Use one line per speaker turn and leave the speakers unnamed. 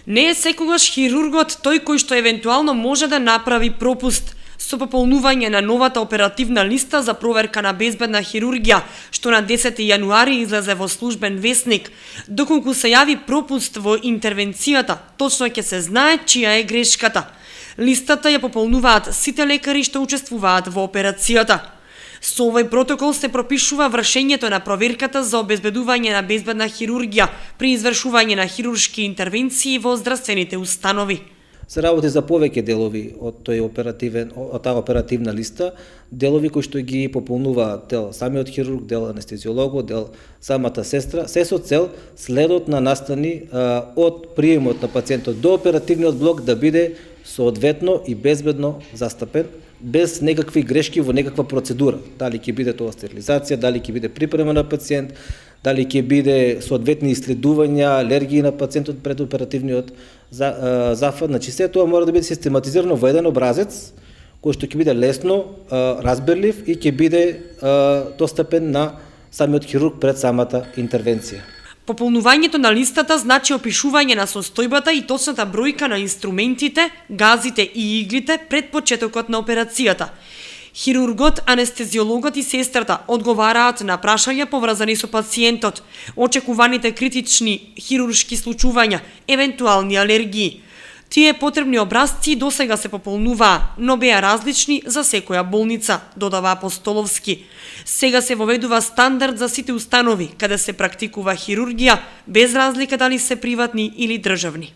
Не е секогаш хирургот тој кој што евентуално може да направи пропуст. Со пополнување на новата оперативна листа за проверка на безбедна хирургија, што на 10 јануари излезе во службен весник, доколку се јави пропуст во интервенцијата, точно ќе се знае чија е грешката. Листата ја пополнуваат сите лекари што учествуваат во операцијата. Со овој протокол се пропишува вршењето на проверката за обезбедување на безбедна хирургија при извршување на хируршки интервенции во здравствените установи.
Се работи за повеќе делови од таа оперативна листа, делови кои што ги пополнуваат дел самиот хирург, дел анестезиологот, дел самата сестра, се со цел следот на настани од приемот на пациентот до оперативниот блок да биде соодветно и безбедно застапен, без некакви грешки во некаква процедура. Дали ќе биде тоа стерилизација, дали ќе биде припрема на пациент, дали ќе биде соодветни исследувања, алергии на пациентот пред оперативниот зафат. Значи се тоа мора да биде систематизирано во еден образец кој што ќе биде лесно разберлив и ќе биде достапен на самиот хирург пред самата интервенција.
Пополнувањето на листата значи опишување на состојбата и точната бројка на инструментите, газите и иглите пред почетокот на операцијата. Хирургот, анестезиологот и сестрата одговараат на прашања поврзани со пациентот, очекуваните критични хируршки случувања, евентуални алергии. Тие потребни образци досега се пополнуваа, но беа различни за секоја болница, додава Апостоловски. Сега се воведува стандард за сите установи каде се практикува хирургија, без разлика дали се приватни или државни.